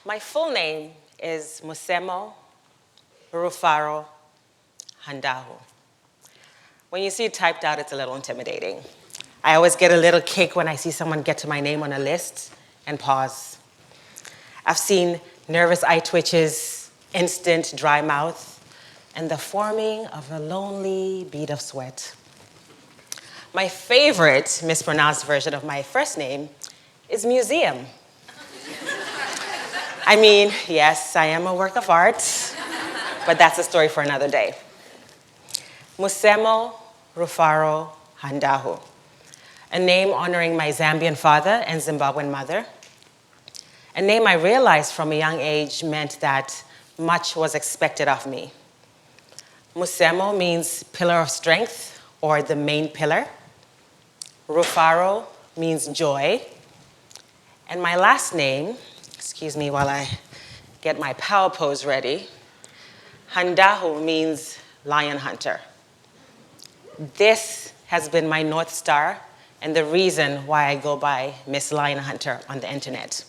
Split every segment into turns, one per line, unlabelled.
My full name is Musemo Handahu. When you see it typed out, it's a little intimidating. I always get a little kick when I see someone get to my name on a list and pause. I've seen nervous eye twitches, instant dry mouth, and the forming of a lonely bead of sweat. My favorite mispronounced version of my first name is Museum. I mean, yes, I am a work of art, but that's a story for another day. Musemo Handahu, a name honoring my Zambian father and Zimbabwean mother. A name I realized from a young age meant that much was expected of me. Musemo means pillar of strength, or the main pillar. Rufaro means joy. And my last name, excuse me while I get my power pose ready, Handahu means lion hunter. This has been my North Star and the reason why I go by Miss Lion Hunter on the internet.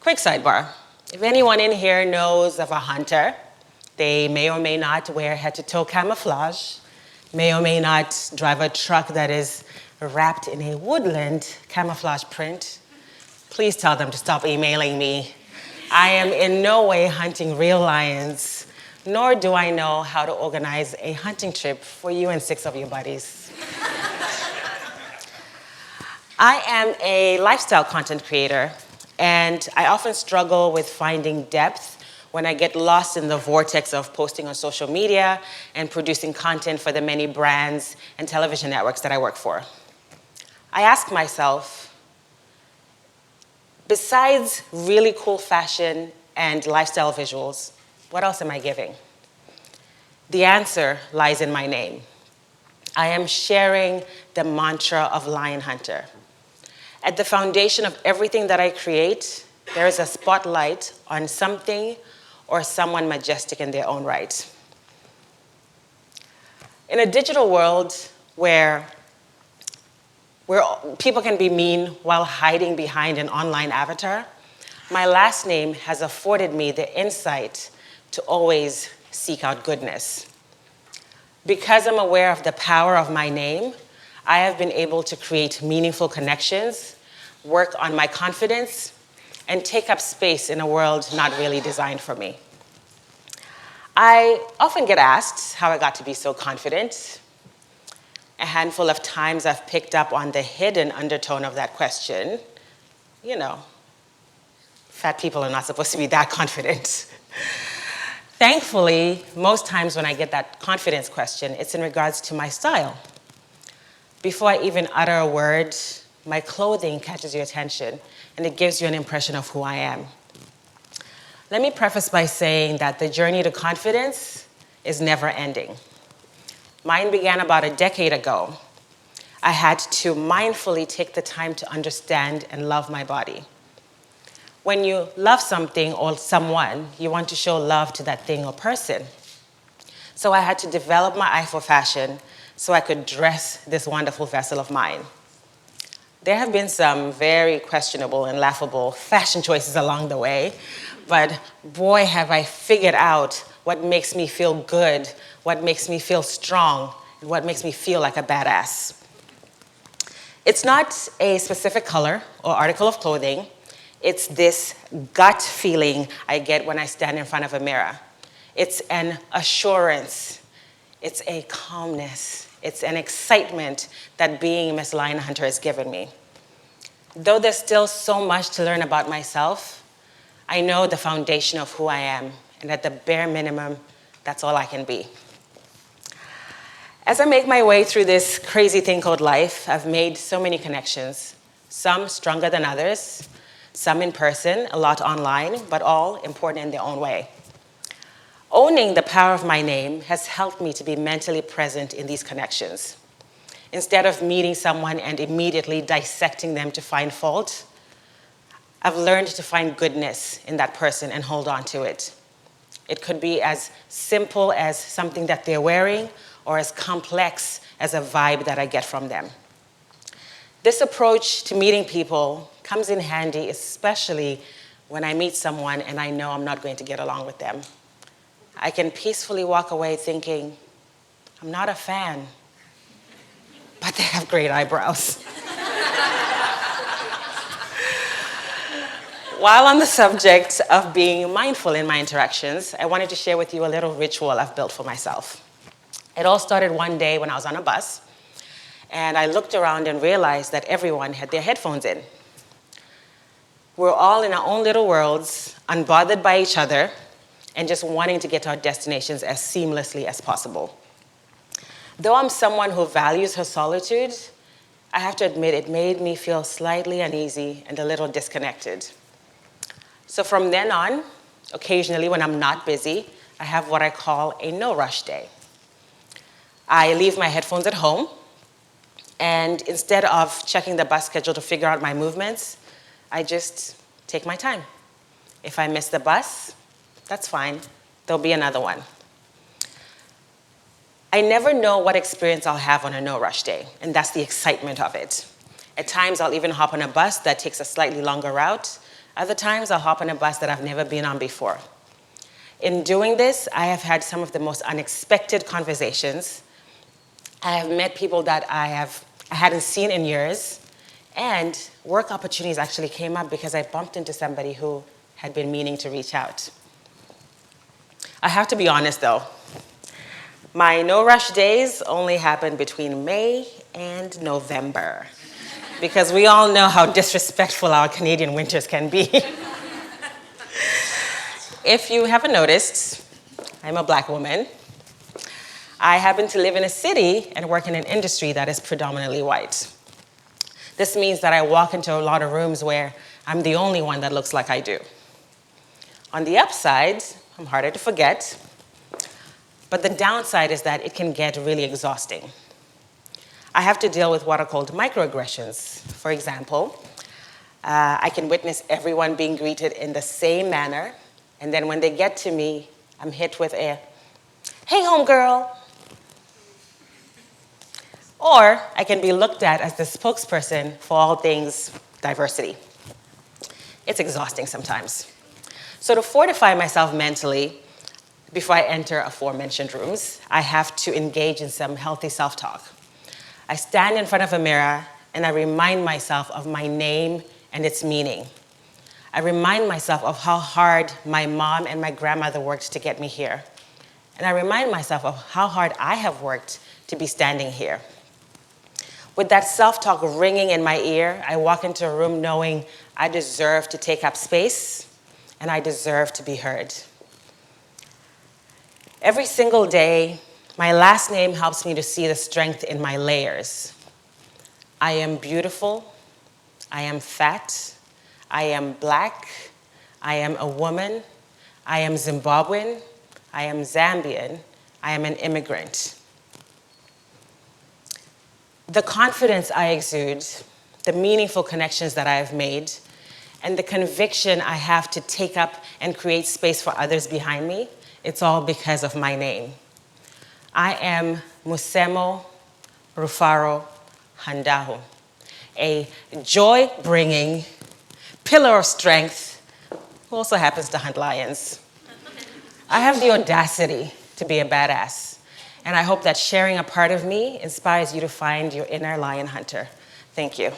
Quick sidebar. If anyone in here knows of a hunter, they may or may not wear head-to-toe camouflage, may or may not drive a truck that is wrapped in a woodland camouflage print, please tell them to stop emailing me. I am in no way hunting real lions, nor do I know how to organize a hunting trip for you and 6 of your buddies. I am a lifestyle content creator, and I often struggle with finding depth when I get lost in the vortex of posting on social media and producing content for the many brands and television networks that I work for. I ask myself, besides really cool fashion and lifestyle visuals, what else am I giving? The answer lies in my name. I am sharing the mantra of Lion Hunter. At the foundation of everything that I create, there is a spotlight on something or someone majestic in their own right. In a digital world where people can be mean while hiding behind an online avatar, my last name has afforded me the insight to always seek out goodness. Because I'm aware of the power of my name, I have been able to create meaningful connections, work on my confidence, and take up space in a world not really designed for me. I often get asked how I got to be so confident. A handful of times I've picked up on the hidden undertone of that question. You know, fat people are not supposed to be that confident. Thankfully, most times when I get that confidence question, it's in regards to my style. Before I even utter a word, my clothing catches your attention, and it gives you an impression of who I am. Let me preface by saying that the journey to confidence is never ending. Mine began about a decade ago. I had to mindfully take the time to understand and love my body. When you love something or someone, you want to show love to that thing or person. So I had to develop my eye for fashion so I could dress this wonderful vessel of mine. There have been some very questionable and laughable fashion choices along the way, but boy, have I figured out what makes me feel good, what makes me feel strong, and what makes me feel like a badass. It's not a specific color or article of clothing. It's this gut feeling I get when I stand in front of a mirror. It's an assurance. It's a calmness. It's an excitement that being Miss Lion Hunter has given me. Though there's still so much to learn about myself, I know the foundation of who I am, and at the bare minimum, that's all I can be. As I make my way through this crazy thing called life, I've made so many connections, some stronger than others, some in person, a lot online, but all important in their own way. Owning the power of my name has helped me to be mentally present in these connections. Instead of meeting someone and immediately dissecting them to find fault, I've learned to find goodness in that person and hold on to it. It could be as simple as something that they're wearing or as complex as a vibe that I get from them. This approach to meeting people comes in handy, especially when I meet someone and I know I'm not going to get along with them. I can peacefully walk away thinking, I'm not a fan, but they have great eyebrows. While on the subject of being mindful in my interactions, I wanted to share with you a little ritual I've built for myself. It all started one day when I was on a bus, and I looked around and realized that everyone had their headphones in. We're all in our own little worlds, unbothered by each other, and just wanting to get to our destinations as seamlessly as possible. Though I'm someone who values her solitude, I have to admit it made me feel slightly uneasy and a little disconnected. So from then on, occasionally when I'm not busy, I have what I call a no-rush day. I leave my headphones at home, and instead of checking the bus schedule to figure out my movements, I just take my time. If I miss the bus, that's fine. There'll be another one. I never know what experience I'll have on a no-rush day, and that's the excitement of it. At times, I'll even hop on a bus that takes a slightly longer route. Other times, I'll hop on a bus that I've never been on before. In doing this, I have had some of the most unexpected conversations. I have met people that I hadn't seen in years, and work opportunities actually came up because I bumped into somebody who had been meaning to reach out. I have to be honest though, my no-rush days only happen between May and November, because we all know how disrespectful our Canadian winters can be. If you haven't noticed, I'm a Black woman. I happen to live in a city and work in an industry that is predominantly white. This means that I walk into a lot of rooms where I'm the only one that looks like I do. On the upside, I'm harder to forget, but the downside is that it can get really exhausting. I have to deal with what are called microaggressions. For example, I can witness everyone being greeted in the same manner, and then when they get to me, I'm hit with a, "Hey, homegirl." Or I can be looked at as the spokesperson for all things diversity. It's exhausting sometimes. So to fortify myself mentally, before I enter aforementioned rooms, I have to engage in some healthy self-talk. I stand in front of a mirror and I remind myself of my name and its meaning. I remind myself of how hard my mom and my grandmother worked to get me here. And I remind myself of how hard I have worked to be standing here. With that self-talk ringing in my ear, I walk into a room knowing I deserve to take up space and I deserve to be heard. Every single day, my last name helps me to see the strength in my layers. I am beautiful, I am fat, I am Black, I am a woman, I am Zimbabwean, I am Zambian, I am an immigrant. The confidence I exude, the meaningful connections that I have made, and the conviction I have to take up and create space for others behind me, it's all because of my name. I am Musemo Handahu, a joy-bringing pillar of strength who also happens to hunt lions. I have the audacity to be a badass, and I hope that sharing a part of me inspires you to find your inner lion hunter. Thank you.